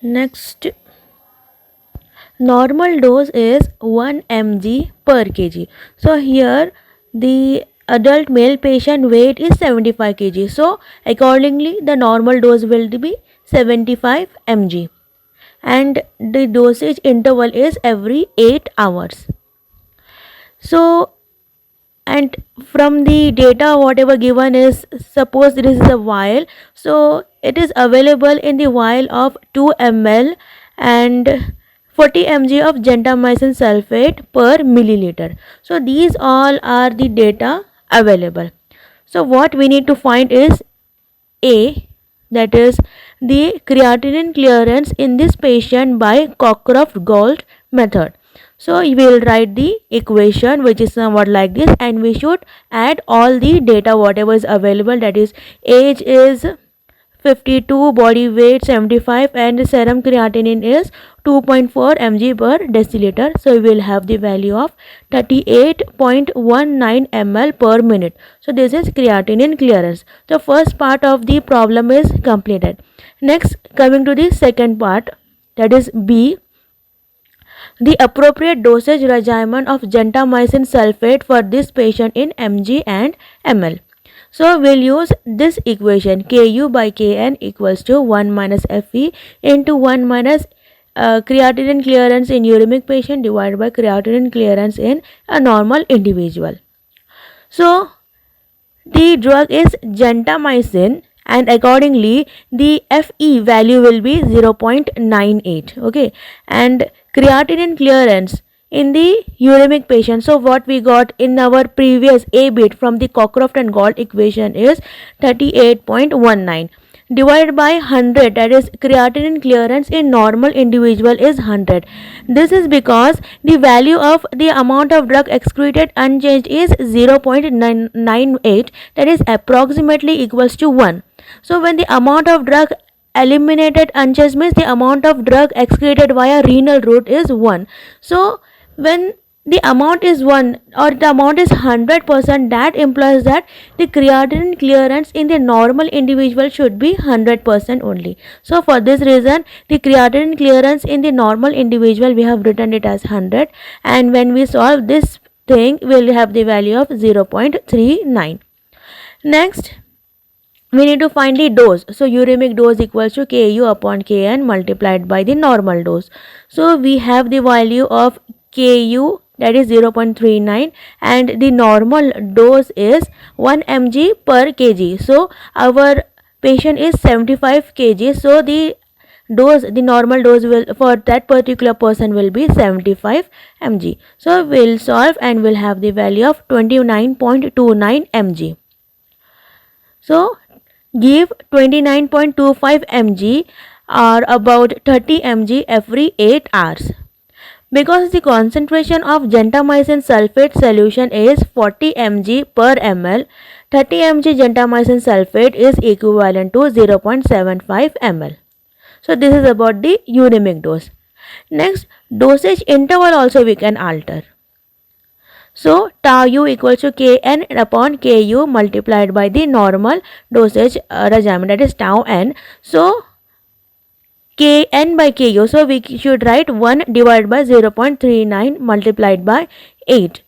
Next, normal dose is 1 mg per kg. So here the adult male patient weight is 75 kg. So accordingly the normal dose will be 75 mg and the dosage interval is every 8 hours. So, and from the data whatever given is, suppose this is a vial, so it is available in the vial of 2 ml and 40 mg of gentamicin sulfate per milliliter. So these all are the data available. So what we need to find is A, that is the creatinine clearance in this patient by Cockcroft-Gault method. So we will write the equation which is somewhat like this, and we should add all the data whatever is available, that is age is 52, body weight 75 and serum creatinine is 2.4 mg per deciliter. So we will have the value of 38.19 ml per minute. So this is creatinine clearance. The first part of the problem is completed. Next, coming to the second part, that is B, the appropriate dosage regimen of gentamicin sulfate for this patient in mg and ml. So we'll use this equation, Ku by Kn equals to 1 minus Fe into 1 minus creatinine clearance in uremic patient divided by creatinine clearance in a normal individual. So the drug is gentamicin and accordingly the Fe value will be 0.98. Okay, and creatinine clearance in the uremic patient, so what we got in our previous A bit from the Cockcroft and Gault equation is 38.19 divided by 100, that is creatinine clearance in normal individual is 100. This is because the value of the amount of drug excreted unchanged is 0.998, that is approximately equals to 1. So when the amount of drug eliminated unchanged means the amount of drug excreted via renal route is 1. So when the amount is 1 or the amount is 100%, that implies that the creatinine clearance in the normal individual should be 100% only. So for this reason the creatinine clearance in the normal individual we have written it as 100, and when we solve this thing we will have the value of 0.39. Next, we need to find the dose. So uremic dose equals to Ku upon Kn multiplied by the normal dose. So we have the value of Ku, that is 0.39, and the normal dose is 1 mg per kg. So our patient is 75 kg, so the normal dose will for that particular person will be 75 mg. So we'll solve and we'll have the value of 29.29 mg. So give 29.25 mg or about 30 mg every 8 hours. Because the concentration of gentamicin sulfate solution is 40 mg per ml, 30 mg gentamicin sulfate is equivalent to 0.75 ml. So this is about the uremic dose. Next, dosage interval also we can alter. So tau u equals to Kn upon Ku multiplied by the normal dosage regimen, that is tau n. So Kn by Ku, so we should write 1 divided by 0.39 multiplied by 8.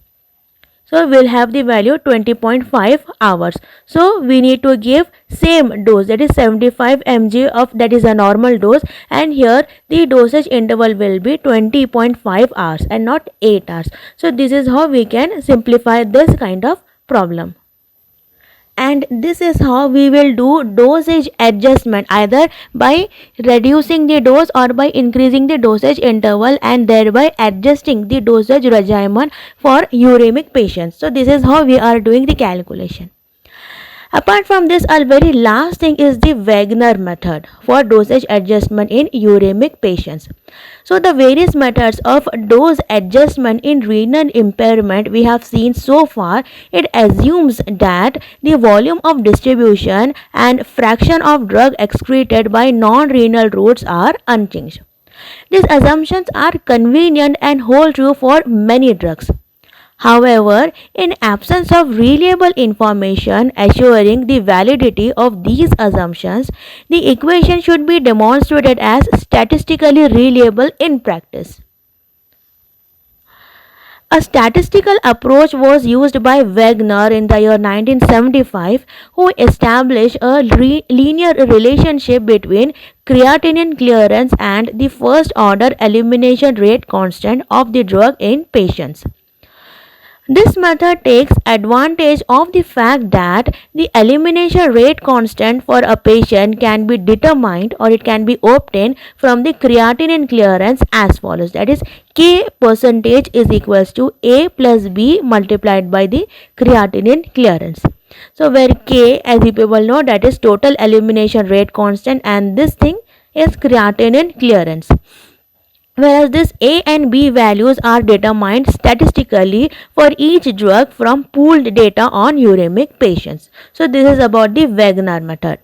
So we'll have the value 20.5 hours. So we need to give same dose, that is 75 mg of, that is a normal dose, and here the dosage interval will be 20.5 hours and not 8 hours. So this is how we can simplify this kind of problem. And this is how we will do dosage adjustment, either by reducing the dose or by increasing the dosage interval, and thereby adjusting the dosage regimen for uremic patients. So this is how we are doing the calculation. Apart from this, our very last thing is the Wagner method for dosage adjustment in uremic patients. So the various methods of dose adjustment in renal impairment we have seen so far, it assumes that the volume of distribution and fraction of drug excreted by non-renal routes are unchanged. These assumptions are convenient and hold true for many drugs. However, in absence of reliable information assuring the validity of these assumptions, the equation should be demonstrated as statistically reliable in practice. A statistical approach was used by Wagner in the year 1975, who established a linear relationship between creatinine clearance and the first order elimination rate constant of the drug in patients. This method takes advantage of the fact that the elimination rate constant for a patient can be determined or it can be obtained from the creatinine clearance as follows, that is K percentage is equals to A plus B multiplied by the creatinine clearance. So where K, as you people know, that is total elimination rate constant, and this thing is creatinine clearance, whereas this A and B values are determined statistically for each drug from pooled data on uremic patients. So this is about the Wagner method.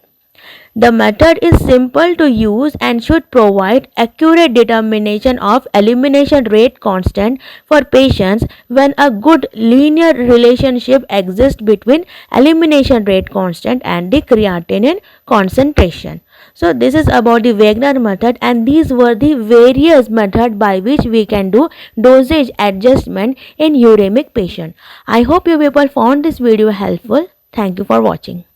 The method is simple to use and should provide accurate determination of elimination rate constant for patients when a good linear relationship exists between elimination rate constant and the creatinine concentration. So this is about the Wagner method, and these were the various methods by which we can do dosage adjustment in uremic patient. I hope you people found this video helpful. Thank you for watching.